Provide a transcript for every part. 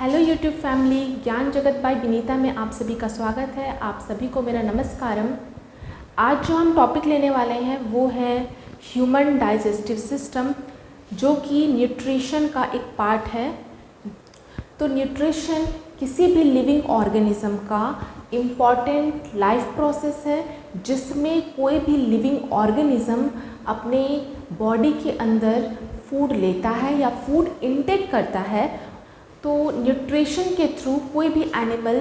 Hello YouTube family, ज्ञान जगत bye Vinita में आप सभी का स्वागत है। आप सभी को मेरा नमस्कारम। आज जो हम टॉपिक लेने वाले हैं वो है ह्यूमन डाइजेस्टिव सिस्टम, जो कि न्यूट्रिशन का एक पार्ट है। तो न्यूट्रिशन किसी भी लिविंग ऑर्गेनिज्म का इम्पॉर्टेंट लाइफ प्रोसेस है, जिसमें कोई भी लिविंग ऑर्गेनिज्म अपने बॉडी के अंदर फूड लेता है या फूड इनटेक करता है। तो न्यूट्रिशन के थ्रू कोई भी एनिमल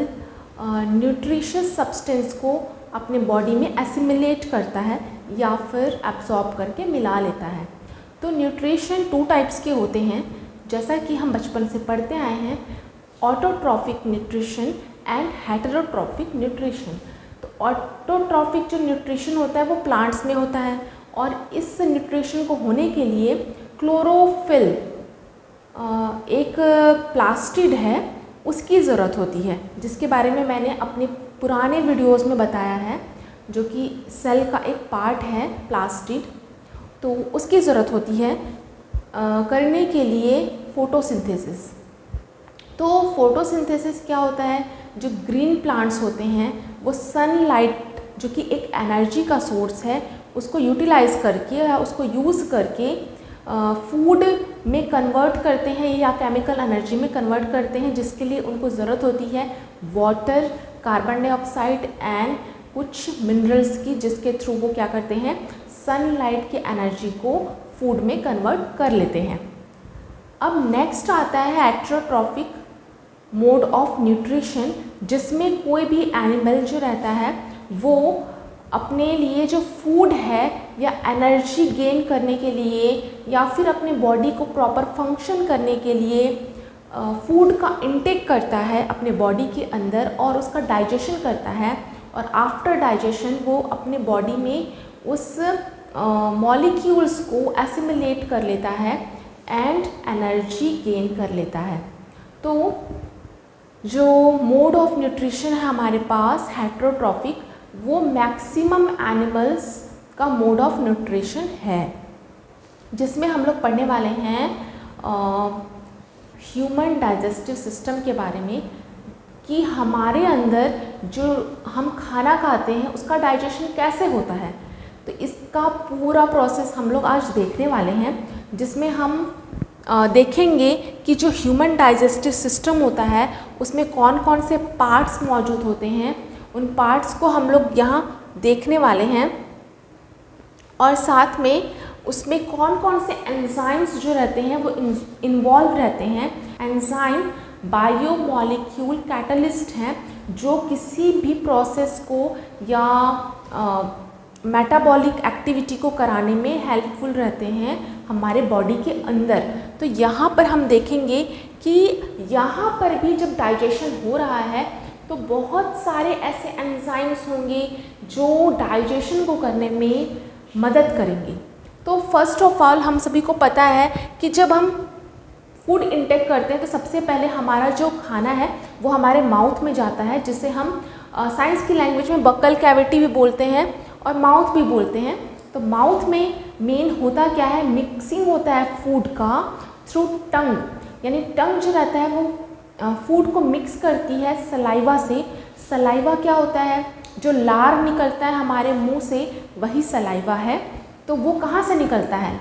न्यूट्रिशियस सब्सटेंस को अपने बॉडी में एसिमिलेट करता है या फिर एब्जॉर्ब करके मिला लेता है। तो न्यूट्रिशन 2 टाइप्स के होते हैं, जैसा कि हम बचपन से पढ़ते आए हैं, autotrophic nutrition and heterotrophic nutrition. तो ऑटोट्रॉफिक जो न्यूट्रिशन होता है वो प्लांट्स में होता है, और इस न्यूट्रिशन को होने के लिए क्लोरोफिल एक प्लास्टिड है उसकी ज़रूरत होती है, जिसके बारे में मैंने अपने पुराने वीडियोस में बताया है, जो कि सेल का एक पार्ट है प्लास्टिड। तो उसकी ज़रूरत होती है करने के लिए फोटोसिंथेसिस। तो फोटोसिंथेसिस क्या होता है, जो ग्रीन प्लांट्स होते हैं वो सनलाइट, जो कि एक एनर्जी का सोर्स है, उसको यूटिलाइज़ करके या उसको यूज़ करके फूड में कन्वर्ट करते हैं या केमिकल एनर्जी में कन्वर्ट करते हैं, जिसके लिए उनको ज़रूरत होती है वाटर, कार्बन डाइऑक्साइड एंड कुछ मिनरल्स की, जिसके थ्रू वो क्या करते हैं, सनलाइट की एनर्जी को फूड में कन्वर्ट कर लेते हैं। अब नेक्स्ट आता है हेटेरोट्रॉफिक मोड ऑफ न्यूट्रिशन, जिसमें कोई भी एनिमल जो रहता है वो अपने लिए जो फूड है या एनर्जी गेन करने के लिए या फिर अपने बॉडी को प्रॉपर फंक्शन करने के लिए फूड का इंटेक करता है अपने बॉडी के अंदर, और उसका डाइजेशन करता है, और आफ्टर डाइजेशन वो अपने बॉडी में उस मॉलिक्यूल्स को एसिमिलेट कर लेता है एंड एनर्जी गेन कर लेता है। तो जो मोड ऑफ न्यूट्रिशन है हमारे पास हेटेरोट्रॉफिक, वो मैक्सिमम एनिमल्स का मोड ऑफ न्यूट्रिशन है, जिसमें हम लोग पढ़ने वाले हैं ह्यूमन डाइजेस्टिव सिस्टम के बारे में, कि हमारे अंदर जो हम खाना खाते हैं उसका डाइजेशन कैसे होता है। तो इसका पूरा प्रोसेस हम लोग आज देखने वाले हैं, जिसमें हम देखेंगे कि जो ह्यूमन डाइजेस्टिव सिस्टम होता है उसमें कौन कौन से पार्ट्स मौजूद होते हैं। उन पार्ट्स को हम लोग यहाँ देखने वाले हैं, और साथ में उसमें कौन कौन से एंजाइम्स जो रहते हैं वो इन्वॉल्व रहते हैं। एंजाइम बायोमॉलिक्यूल कैटलिस्ट हैं, जो किसी भी प्रोसेस को या मेटाबॉलिक एक्टिविटी को कराने में हेल्पफुल रहते हैं हमारे बॉडी के अंदर। तो यहाँ पर हम देखेंगे कि यहाँ पर भी जब डाइजेशन हो रहा है तो बहुत सारे ऐसे एंजाइम्स होंगे जो डाइजेशन को करने में मदद करेंगे। तो फर्स्ट ऑफ ऑल हम सभी को पता है कि जब हम फूड इंटेक करते हैं तो सबसे पहले हमारा जो खाना है वो हमारे माउथ में जाता है, जिसे हम साइंस की लैंग्वेज में बक्कल कैविटी भी बोलते हैं और माउथ भी बोलते हैं। तो माउथ में मेन होता क्या है, मिक्सिंग होता है फूड का थ्रू टंग, यानी टंग जो रहता है वो फूड को मिक्स करती है सलाइवा से। सलाइवा क्या होता है, जो लार निकलता है हमारे मुंह से वही सलाइवा है। तो वो कहाँ से निकलता है,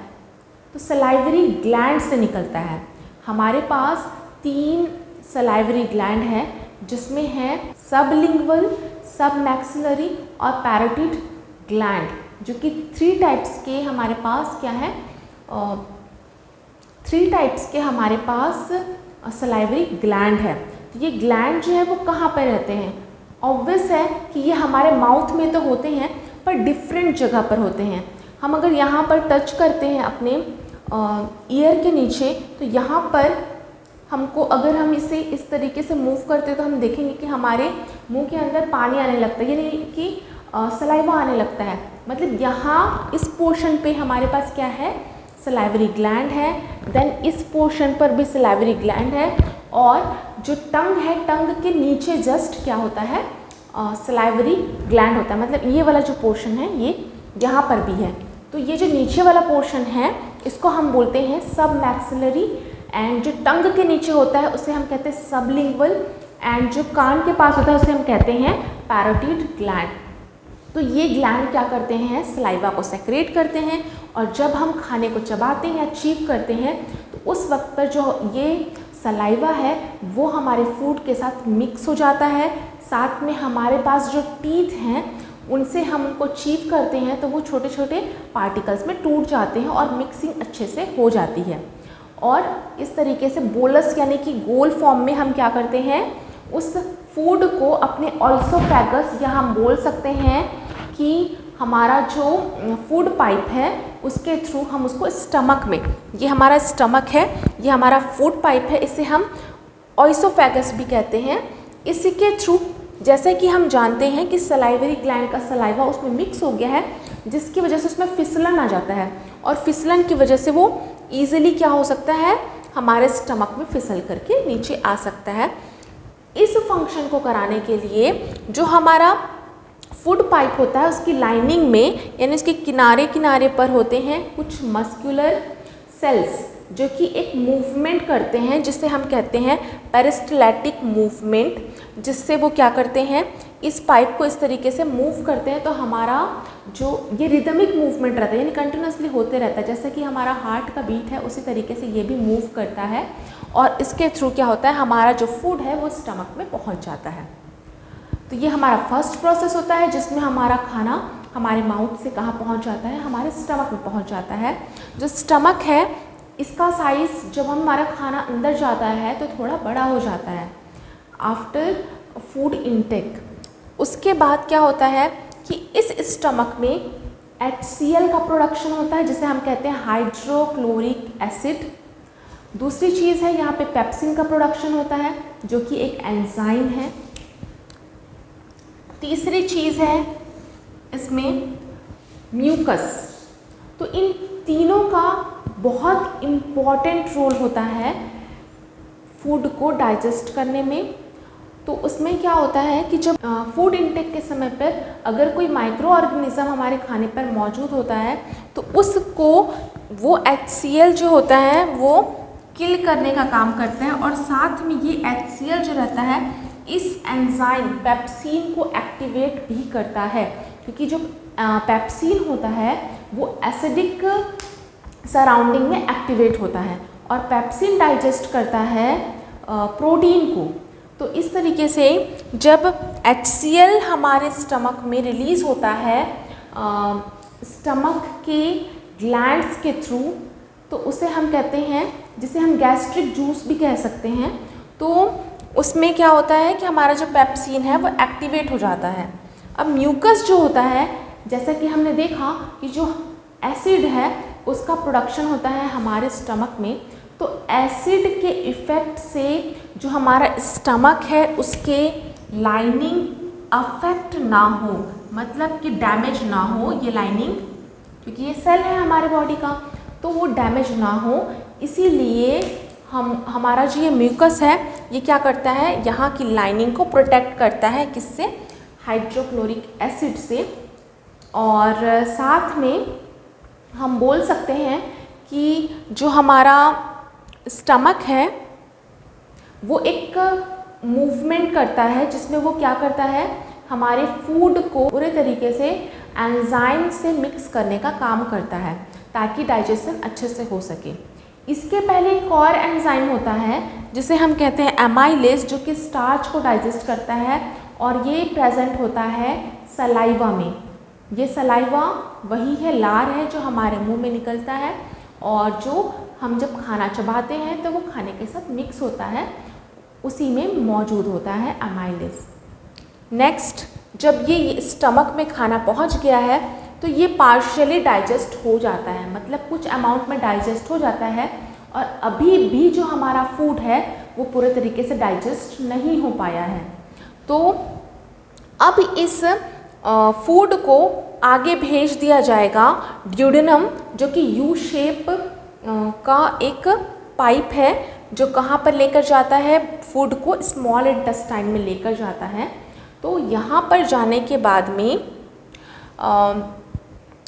तो सलाइवरी ग्लैंड से निकलता है। हमारे पास 3 सलाइवरी ग्लैंड है, जिसमें है सबलिंगुअल, सबमैक्सिलरी और पैरोटिड ग्लैंड, जो कि 3 टाइप्स के हमारे पास क्या है, 3 टाइप्स के हमारे पास सलाइवरी ग्लैंड है। तो ये ग्लैंड जो है वो कहाँ पर रहते हैं, ऑब्वियस है कि ये हमारे माउथ में तो होते हैं पर डिफरेंट जगह पर होते हैं। हम अगर यहाँ पर टच करते हैं अपने ईयर के नीचे, तो यहाँ पर हमको, अगर हम इसे इस तरीके से मूव करते हैं तो हम देखेंगे कि हमारे मुंह के अंदर पानी आने लगता है, यानी कि सलाइवा आने लगता है। मतलब यहाँ इस पोर्शन पे हमारे पास क्या है, सलाइवरी ग्लैंड है। देन इस पोर्शन पर भी सलाइवरी ग्लैंड है, और जो टंग है, टंग के नीचे जस्ट क्या होता है, सलाइवरी ग्लैंड होता है। मतलब ये वाला जो पोर्शन है ये यहाँ पर भी है। तो ये जो नीचे वाला पोर्शन है इसको हम बोलते हैं सब मैक्सिलरी एंड जो टंग के नीचे होता है उसे हम कहते हैं सबलिंगुअल, एंड जो कान के पास होता है उसे हम कहते हैं पैरोटिड ग्लैंड। तो ये ग्लैंड क्या करते हैं, सलाइवा को सेक्रेट करते हैं, और जब हम खाने को चबाते हैं या चीव करते हैं तो उस वक्त पर जो ये सलाइवा है वो हमारे फूड के साथ मिक्स हो जाता है। साथ में हमारे पास जो टीथ हैं उनसे हम उनको चीव करते हैं तो वो छोटे छोटे पार्टिकल्स में टूट जाते हैं और मिक्सिंग अच्छे से हो जाती है। और इस तरीके से बोलस यानी कि गोल फॉर्म में हम क्या करते हैं, उस फूड को अपने ऑल्सोफेगस, या हम बोल सकते हैं कि हमारा जो फूड पाइप है उसके थ्रू हम उसको स्टमक में, ये हमारा स्टमक है, ये हमारा फूड पाइप है, इसे हम ऑइसोफेगस भी कहते हैं। इसी के थ्रू, जैसे कि हम जानते हैं कि सलाइवरी ग्लैंड का सलाइवा उसमें मिक्स हो गया है, जिसकी वजह से उसमें फिसलन आ जाता है, और फिसलन की वजह से वो ईजिली क्या हो सकता है, हमारे स्टमक में फिसल करके नीचे आ सकता है। इस फंक्शन को कराने के लिए जो हमारा फूड पाइप होता है उसकी लाइनिंग में, यानी उसके किनारे किनारे पर होते हैं कुछ मस्कुलर सेल्स जो कि एक मूवमेंट करते हैं जिसे हम कहते हैं पेरिस्टैल्टिक मूवमेंट, जिससे वो क्या करते हैं, इस पाइप को इस तरीके से मूव करते हैं। तो हमारा जो ये रिदमिक मूवमेंट रहता है, यानी कंटिन्यूसली होते रहता है, जैसे कि हमारा हार्ट का बीट है उसी तरीके से ये भी मूव करता है, और इसके थ्रू क्या होता है, हमारा जो फूड है वो स्टमक में पहुंच जाता है। तो ये हमारा फर्स्ट प्रोसेस होता है जिसमें हमारा खाना हमारे माउथ से कहाँ पहुंच जाता है, हमारे स्टमक में पहुंच जाता है। जो स्टमक है इसका साइज़ जब हमारा खाना अंदर जाता है तो थोड़ा बड़ा हो जाता है आफ्टर फूड इनटेक। उसके बाद क्या होता है कि इस स्टमक में HCl का प्रोडक्शन होता है जिसे हम कहते हैं हाइड्रोक्लोरिक एसिड। दूसरी चीज़ है यहाँ पे पेप्सिन का प्रोडक्शन होता है जो कि एक एंजाइम है। तीसरी चीज़ है इसमें म्यूकस। तो इन तीनों का बहुत इम्पॉर्टेंट रोल होता है फूड को डाइजेस्ट करने में। तो उसमें क्या होता है कि जब फूड इनटेक के समय पर अगर कोई माइक्रो ऑर्गेनिज्म हमारे खाने पर मौजूद होता है तो उसको वो HCl जो होता है वो किल करने का काम करता है, और साथ में ये HCl जो रहता है इस एंजाइम पेप्सिन को एक्टिवेट भी करता है, क्योंकि जो पेप्सिन होता है वो एसिडिक सराउंडिंग में एक्टिवेट होता है, और पेप्सिन डाइजेस्ट करता है प्रोटीन को। तो इस तरीके से जब HCl हमारे स्टमक में रिलीज़ होता है स्टमक के ग्लैंड्स के थ्रू, तो उसे हम कहते हैं, जिसे हम गैस्ट्रिक जूस भी कह सकते हैं। तो उसमें क्या होता है कि हमारा जो पेप्सिन है वो एक्टिवेट हो जाता है। अब म्यूकस जो होता है, जैसा कि हमने देखा कि जो एसिड है उसका प्रोडक्शन होता है हमारे स्टमक में, तो एसिड के इफ़ेक्ट से जो हमारा स्टमक है उसके लाइनिंग अफेक्ट ना हो, मतलब कि डैमेज ना हो ये लाइनिंग, क्योंकि ये सेल है हमारे बॉडी का, तो वो डैमेज ना हो, इसीलिए हमारा जो ये म्यूकस है ये क्या करता है, यहाँ की लाइनिंग को प्रोटेक्ट करता है, किससे, हाइड्रोक्लोरिक एसिड से। और साथ में हम बोल सकते हैं कि जो हमारा स्टमक है वो एक मूवमेंट करता है जिसमें वो क्या करता है, हमारे फूड को पूरे तरीके से एंजाइम से मिक्स करने का काम करता है ताकि डाइजेशन अच्छे से हो सके। इसके पहले एक और एंजाइम होता है जिसे हम कहते हैं एमाइलेज, जो कि स्टार्च को डाइजेस्ट करता है, और ये प्रेजेंट होता है सलाइवा में। ये सलाइवा वही है, लार है जो हमारे मुंह में निकलता है, और जो हम जब खाना चबाते हैं तो वो खाने के साथ मिक्स होता है, उसी में मौजूद होता है एमाइलेज। नेक्स्ट, जब ये स्टमक में खाना पहुंच गया है तो ये पार्शियली डाइजेस्ट हो जाता है, मतलब कुछ अमाउंट में डाइजेस्ट हो जाता है, और अभी भी जो हमारा फूड है वो पूरे तरीके से डाइजेस्ट नहीं हो पाया है। तो अब इस फूड को आगे भेज दिया जाएगा ड्यूडेनम, जो कि यू शेप का एक पाइप है जो कहाँ पर लेकर जाता है, फूड को स्मॉल इंटेस्टाइन में लेकर जाता है। तो यहाँ पर जाने के बाद में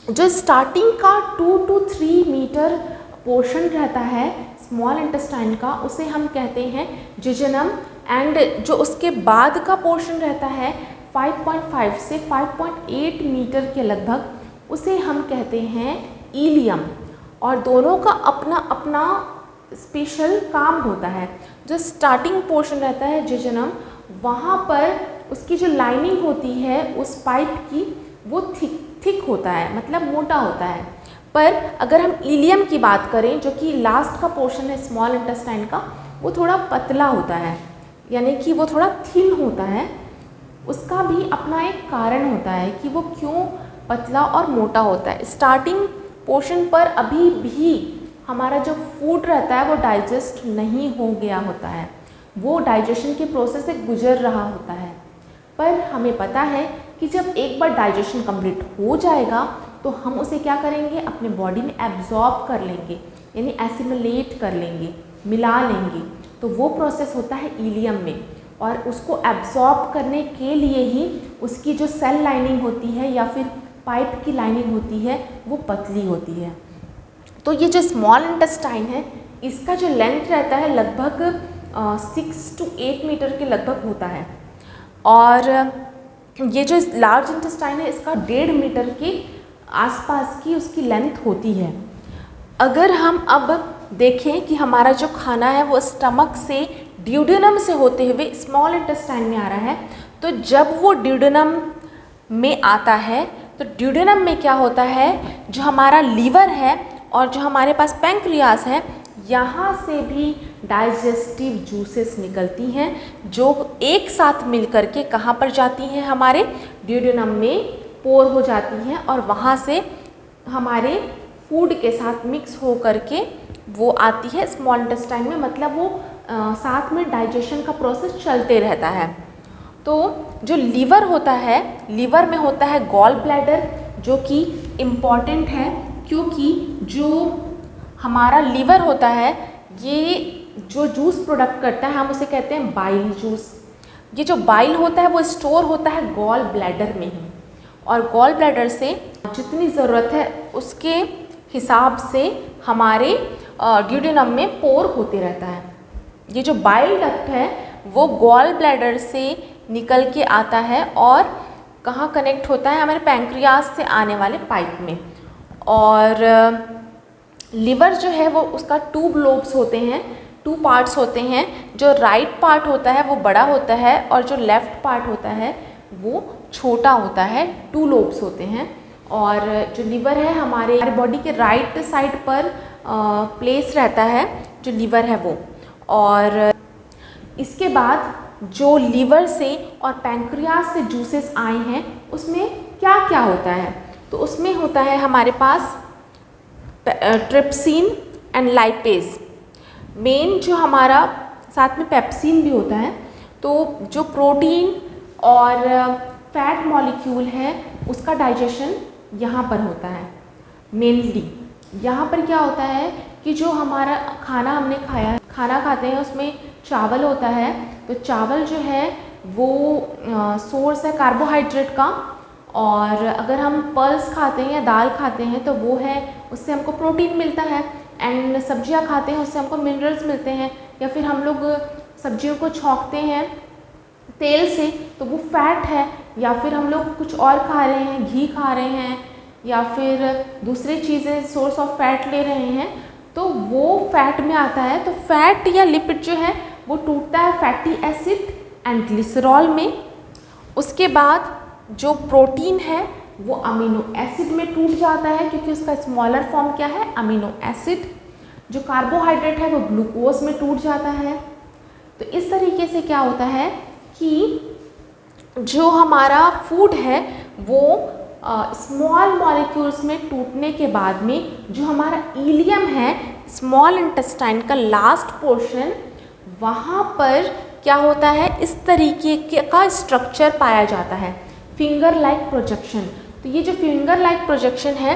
जो स्टार्टिंग का 2 to 3 मीटर पोर्शन रहता है स्मॉल इंटेस्टाइन का उसे हम कहते हैं जेजुनम, एंड जो उसके बाद का पोर्शन रहता है 5.5 से 5.8 मीटर के लगभग उसे हम कहते हैं इलियम। और दोनों का अपना अपना स्पेशल काम होता है। जो स्टार्टिंग पोर्शन रहता है जेजुनम, वहाँ पर उसकी जो लाइनिंग होती है उस पाइप की वो थिक होता है, मतलब मोटा होता है। पर अगर हम इलियम की बात करें जो कि लास्ट का पोर्शन है स्मॉल इंटेस्टाइन का, वो थोड़ा पतला होता है, यानी कि वो थोड़ा थिन होता है। उसका भी अपना एक कारण होता है कि वो क्यों पतला और मोटा होता है। स्टार्टिंग पोर्शन पर अभी भी हमारा जो फूड रहता है वो डाइजेस्ट नहीं हो गया होता है, वो डाइजेशन के प्रोसेस से गुजर रहा होता है। पर हमें पता है कि जब एक बार डाइजेशन कंप्लीट हो जाएगा तो हम उसे क्या करेंगे, अपने बॉडी में एब्जॉर्ब कर लेंगे, यानी एसिमिलेट कर लेंगे, मिला लेंगे। तो वो प्रोसेस होता है इलियम में, और उसको एब्जॉर्ब करने के लिए ही उसकी जो सेल लाइनिंग होती है या फिर पाइप की लाइनिंग होती है वो पतली होती है। तो ये जो स्मॉल इंटेस्टाइन है इसका जो लेंथ रहता है लगभग 6 to 8 मीटर के लगभग होता है, और ये जो लार्ज इंटेस्टाइन है इसका 1.5 मीटर के आसपास की उसकी लेंथ होती है। अगर हम अब देखें कि हमारा जो खाना है वो स्टमक से ड्यूडेनम से होते हुए स्मॉल इंटेस्टाइन में आ रहा है, तो जब वो ड्यूडेनम में आता है तो ड्यूडेनम में क्या होता है, जो हमारा लीवर है और जो हमारे पास पैंक्रियास है, यहाँ से भी डाइजेस्टिव जूसेस निकलती हैं जो एक साथ मिलकर के कहाँ पर जाती हैं, हमारे ड्यूडेनम में पोर हो जाती हैं, और वहाँ से हमारे फूड के साथ मिक्स हो करके वो आती है स्मॉल इंटेस्टाइन में। मतलब वो साथ में डाइजेशन का प्रोसेस चलते रहता है। तो जो लीवर होता है, लीवर में होता है गॉल ब्लैडर, जो कि इम्पॉर्टेंट है क्योंकि जो हमारा लीवर होता है ये जो जूस प्रोडक्ट करता है हम उसे कहते हैं बाइल जूस। ये जो बाइल होता है वो स्टोर होता है गॉल ब्लैडर में ही, और गॉल ब्लैडर से जितनी ज़रूरत है उसके हिसाब से हमारे ड्यूडेनम में पोर होते रहता है। ये जो बाइल डक्ट है वो गॉल ब्लैडर से निकल के आता है और कहाँ कनेक्ट होता है, हमारे पैंक्रियास से आने वाले पाइप में। और लिवर जो है वो उसका 2 लोब्स होते हैं, 2 पार्ट्स होते हैं। जो राइट पार्ट होता है वो बड़ा होता है और जो लेफ़्ट पार्ट होता है वो छोटा होता है, 2 लोब्स होते हैं। और जो लिवर है हमारे बॉडी के राइट साइड पर प्लेस रहता है जो लिवर है वो। और इसके बाद जो लिवर से और पैंक्रियास से जूसेस आए हैं उसमें क्या क्या होता है, तो उसमें होता है हमारे पास ट्रिप्सिन एंड लाइपेज। मेन जो हमारा साथ में पेप्सिन भी होता है। तो जो प्रोटीन और फैट मॉलिक्यूल है उसका डाइजेशन यहाँ पर होता है मेनली। यहाँ पर क्या होता है कि जो हमारा खाना हमने खाया, खाना खाते हैं उसमें चावल होता है, तो चावल जो है वो सोर्स है कार्बोहाइड्रेट का। और अगर हम पल्स खाते हैं या दाल खाते हैं तो वो है, उससे हमको प्रोटीन मिलता है। एंड सब्जियां खाते हैं उससे हमको मिनरल्स मिलते हैं। या फिर हम लोग सब्जियों को छौंकते हैं तेल से तो वो फैट है। या फिर हम लोग कुछ और खा रहे हैं, घी खा रहे हैं या फिर दूसरी चीज़ें सोर्स ऑफ फैट ले रहे हैं तो वो फैट में आता है। तो फैट या लिपिड जो है वो टूटता है फैटी एसिड एंड ग्लिसरॉल में। उसके बाद जो प्रोटीन है वो अमीनो एसिड में टूट जाता है क्योंकि उसका स्मॉलर फॉर्म क्या है, अमीनो एसिड। जो कार्बोहाइड्रेट है वो ग्लूकोज में टूट जाता है। तो इस तरीके से क्या होता है कि जो हमारा फूड है वो स्मॉल मॉलिक्यूल्स में टूटने के बाद में जो हमारा इलियम है, स्मॉल इंटेस्टाइन का लास्ट पोर्शन, वहाँ पर क्या होता है, इस तरीके का स्ट्रक्चर पाया जाता है, फिंगर लाइक प्रोजेक्शन। तो ये जो फिंगर लाइक प्रोजेक्शन है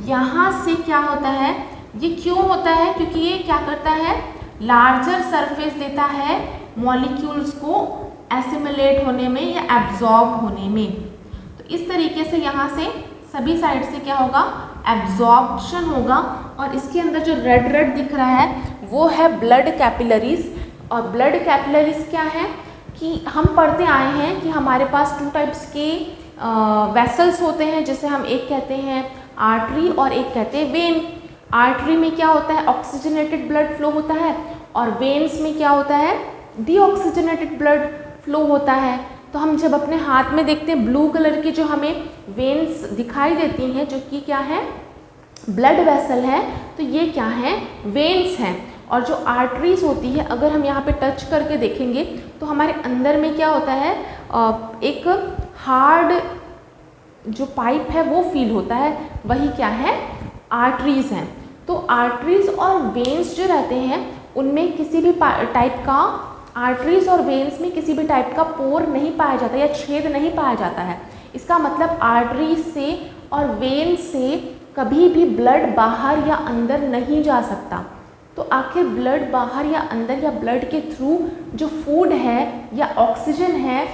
यहाँ से क्या होता है, ये क्यों होता है, क्योंकि ये क्या करता है, लार्जर सरफेस देता है मॉलिक्यूल्स को एसिमिलेट होने में या एब्जॉर्ब होने में। तो इस तरीके से यहाँ से सभी साइड से क्या होगा, एब्जॉर्प्शन होगा और इसके अंदर जो रेड रेड दिख रहा है वो है ब्लड कैपिलरीज। और ब्लड कैपिलरीज क्या है कि हम पढ़ते आए हैं कि हमारे पास 2 टाइप्स के वेसल्स होते हैं, जिसे हम एक कहते हैं आर्टरी और एक कहते हैं वेन। आर्टरी में क्या होता है, ऑक्सीजनेटेड ब्लड फ्लो होता है, और वेन्स में क्या होता है, डीऑक्सीजनेटेड ब्लड फ्लो होता है। तो हम जब अपने हाथ में देखते हैं ब्लू कलर की जो हमें वेन्स दिखाई देती हैं, जो कि क्या है, ब्लड वेसल है, तो ये क्या है, वेन्स हैं। और जो आर्टरीज होती है, अगर हम यहाँ पे टच करके देखेंगे तो हमारे अंदर में क्या होता है, एक हार्ड जो पाइप है वो फील होता है, वही क्या है, आर्टरीज हैं। तो आर्टरीज और वेन्स जो रहते हैं उनमें किसी भी टाइप का, आर्टरीज और वेन्स में किसी भी टाइप का पोर नहीं पाया जाता या छेद नहीं पाया जाता है। इसका मतलब आर्टरीज से और वेन से कभी भी ब्लड बाहर या अंदर नहीं जा सकता। तो आखिर ब्लड बाहर या अंदर या ब्लड के थ्रू जो फूड है या ऑक्सीजन है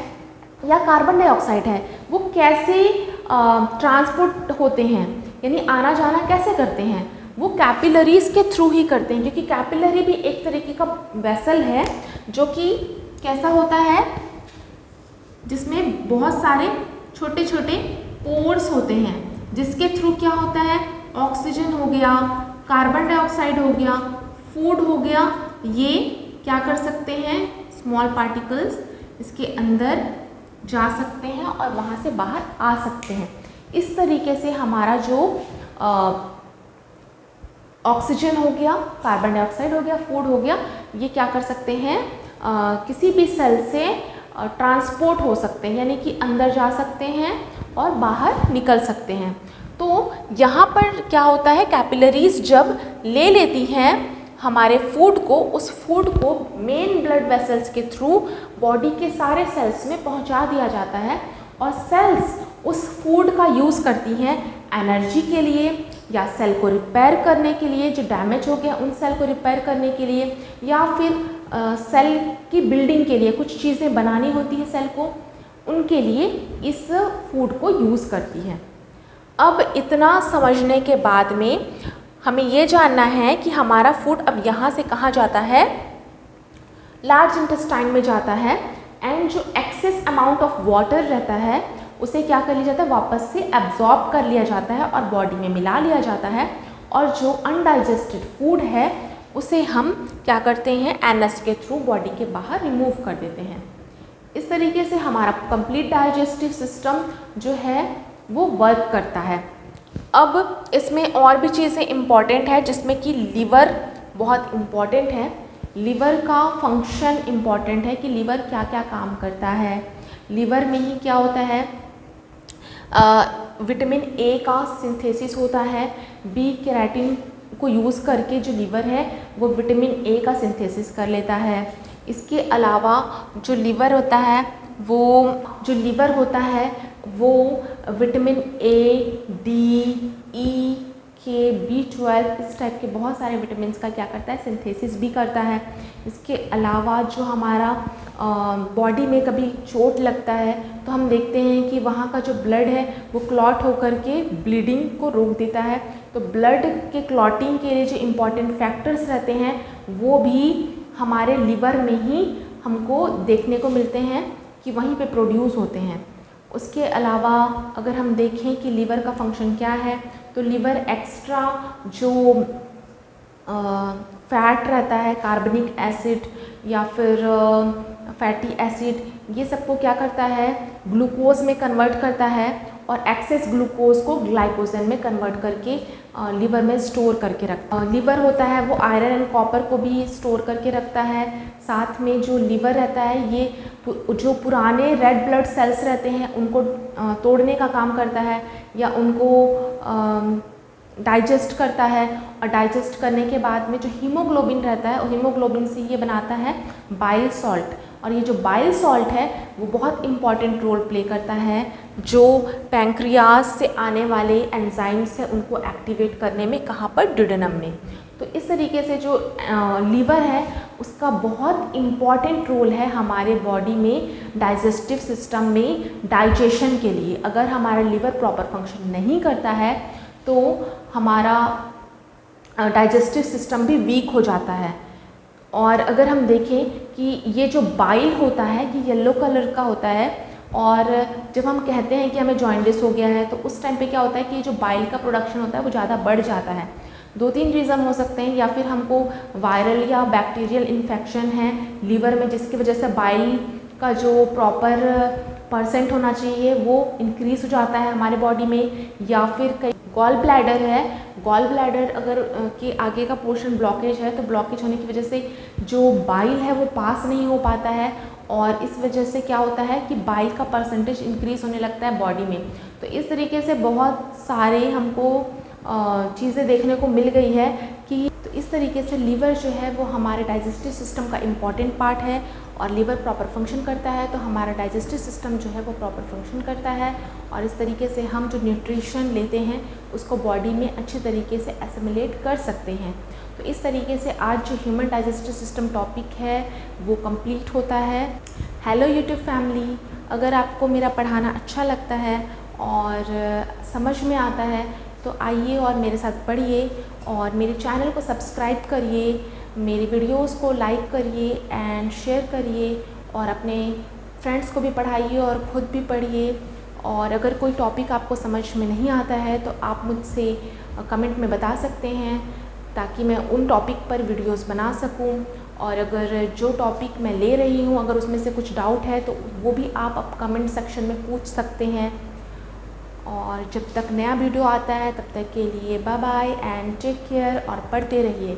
या कार्बन डाइऑक्साइड है वो कैसे ट्रांसपोर्ट होते हैं, यानी आना जाना कैसे करते हैं, वो कैपिलरीज के थ्रू ही करते हैं। क्योंकि कैपिलरी भी एक तरीके का वेसल है जो कि कैसा होता है, जिसमें बहुत सारे छोटे छोटे पोर्स होते हैं, जिसके थ्रू क्या होता है, ऑक्सीजन हो गया, कार्बन डाइऑक्साइड हो गया, फूड हो गया, ये क्या कर सकते हैं, स्मॉल पार्टिकल्स इसके अंदर जा सकते हैं और वहाँ से बाहर आ सकते हैं। इस तरीके से हमारा जो ऑक्सीजन हो गया, कार्बन डाइऑक्साइड हो गया, फूड हो गया, ये क्या कर सकते हैं, किसी भी सेल से ट्रांसपोर्ट हो सकते हैं, यानी कि अंदर जा सकते हैं और बाहर निकल सकते हैं। तो यहाँ पर क्या होता है, कैपिलरीज जब ले लेती हैं हमारे फूड को, उस फूड को मेन ब्लड वेसल्स के थ्रू बॉडी के सारे सेल्स में पहुँचा दिया जाता है, और सेल्स उस फूड का यूज़ करती हैं एनर्जी के लिए, या सेल को रिपेयर करने के लिए, जो डैमेज हो गया उन सेल को रिपेयर करने के लिए, या फिर सेल की बिल्डिंग के लिए, कुछ चीज़ें बनानी होती है सेल को, उनके लिए इस फूड को यूज़ करती है। अब इतना समझने के बाद में हमें ये जानना है कि हमारा फूड अब यहाँ से कहाँ जाता है, लार्ज इंटेस्टाइन में जाता है, एंड जो एक्सेस अमाउंट ऑफ वाटर रहता है उसे क्या कर लिया जाता है, वापस से एब्जॉर्ब कर लिया जाता है और बॉडी में मिला लिया जाता है, और जो अनडाइजेस्टेड फूड है उसे हम क्या करते हैं, एनएस के थ्रू बॉडी के बाहर रिमूव कर देते हैं। इस तरीके से हमारा कंप्लीट डाइजेस्टिव सिस्टम जो है वो वर्क करता है। अब इसमें और भी चीज़ें इम्पॉर्टेंट है, जिसमें कि लीवर बहुत इम्पॉर्टेंट है। लीवर का फंक्शन इम्पॉर्टेंट है कि लीवर क्या क्या काम करता है। लीवर में ही क्या होता है, विटामिन ए का सिंथेसिस होता है, बी केराटिन को यूज़ करके जो लीवर है वो विटामिन ए का सिंथेसिस कर लेता है। इसके अलावा जो लीवर होता है वो विटामिन ए, डी, ई, के, B12 इस टाइप के बहुत सारे विटामिन का क्या करता है, सिंथेसिस भी करता है। इसके अलावा जो हमारा बॉडी में कभी चोट लगता है तो हम देखते हैं कि वहाँ का जो ब्लड है वो क्लॉट होकर के ब्लीडिंग को रोक देता है। तो ब्लड के क्लॉटिंग के लिए जो इम्पॉर्टेंट फैक्टर्स रहते हैं वो भी हमारे लीवर में ही हमको देखने को मिलते हैं कि वहीं पे प्रोड्यूस होते हैं। उसके अलावा अगर हम देखें कि लीवर का फंक्शन क्या है, तो लीवर एक्स्ट्रा जो फैट रहता है, कार्बनिक एसिड या फिर फैटी एसिड, ये सबको क्या करता है, ग्लूकोज में कन्वर्ट करता है, और एक्सेस ग्लूकोज को ग्लाइकोजन में कन्वर्ट करके लीवर में स्टोर करके रखता है। लीवर होता है वो आयरन एंड कॉपर को भी स्टोर करके रखता है। साथ में जो लीवर रहता है ये जो पुराने रेड ब्लड सेल्स रहते हैं उनको तोड़ने का काम करता है, या उनको डाइजेस्ट करता है, और डाइजेस्ट करने के बाद में जो हीमोग्लोबिन रहता है, हीमोग्लोबिन से ये बनाता है बाइल सॉल्ट। और ये जो बाइल सॉल्ट है वो बहुत इम्पॉर्टेंट रोल प्ले करता है, जो पैंक्रियाज से आने वाले एंजाइम्स हैं उनको एक्टिवेट करने में, कहाँ पर, ड्यूडेनम में। तो इस तरीके से जो लीवर है उसका बहुत इम्पॉर्टेंट रोल है हमारे बॉडी में, डाइजेस्टिव सिस्टम में, डाइजेशन के लिए। अगर हमारा लीवर प्रॉपर फंक्शन नहीं करता है तो हमारा डाइजेस्टिव सिस्टम भी वीक हो जाता है। और अगर हम देखें कि ये जो बाइल होता है ये येलो कलर का होता है, और जब हम कहते हैं कि हमें जॉइंडिस हो गया है तो उस टाइम पे क्या होता है कि जो बाइल का प्रोडक्शन होता है वो ज़्यादा बढ़ जाता है। 2-3 रीज़न हो सकते हैं, या फिर हमको वायरल या बैक्टीरियल इन्फेक्शन है लीवर में जिसकी वजह से बाइल का जो प्रॉपर परसेंट होना चाहिए वो इंक्रीज़ हो जाता है हमारे बॉडी में। या फिर कई गॉल ब्लैडर है, गॉल ब्लैडर अगर के आगे का पोर्शन ब्लॉकेज है तो ब्लॉकेज होने की वजह से जो बाइल है वो पास नहीं हो पाता है, और इस वजह से क्या होता है कि बाइल का परसेंटेज इंक्रीज़ होने लगता है बॉडी में। तो इस तरीके से बहुत सारे हमको चीज़ें देखने को मिल गई है कि तो इस तरीके से लीवर जो है वो हमारे डाइजेस्टिव सिस्टम का इम्पॉर्टेंट पार्ट है, और लीवर प्रॉपर फंक्शन करता है तो हमारा डाइजेस्टिव सिस्टम जो है वो प्रॉपर फंक्शन करता है, और इस तरीके से हम जो न्यूट्रिशन लेते हैं उसको बॉडी में अच्छे तरीके से एसिमिलेट कर सकते हैं। तो इस तरीके से आज जो ह्यूमन डाइजेस्टिव सिस्टम टॉपिक है वो कंप्लीट होता है। हेलो यूट्यूब फैमिली, अगर आपको मेरा पढ़ाना अच्छा लगता है और समझ में आता है तो आइए और मेरे साथ पढ़िए, और मेरे चैनल को सब्सक्राइब करिए, मेरी वीडियोस को लाइक करिए एंड शेयर करिए, और अपने फ्रेंड्स को भी पढ़ाइए और ख़ुद भी पढ़िए। और अगर कोई टॉपिक आपको समझ में नहीं आता है तो आप मुझसे कमेंट में बता सकते हैं ताकि मैं उन टॉपिक पर वीडियोस बना सकूं। और अगर जो टॉपिक मैं ले रही हूं अगर उसमें से कुछ डाउट है तो वो भी आप कमेंट सेक्शन में पूछ सकते हैं। और जब तक नया वीडियो आता है तब तक के लिए bye bye and take care, और पढ़ते रहिए।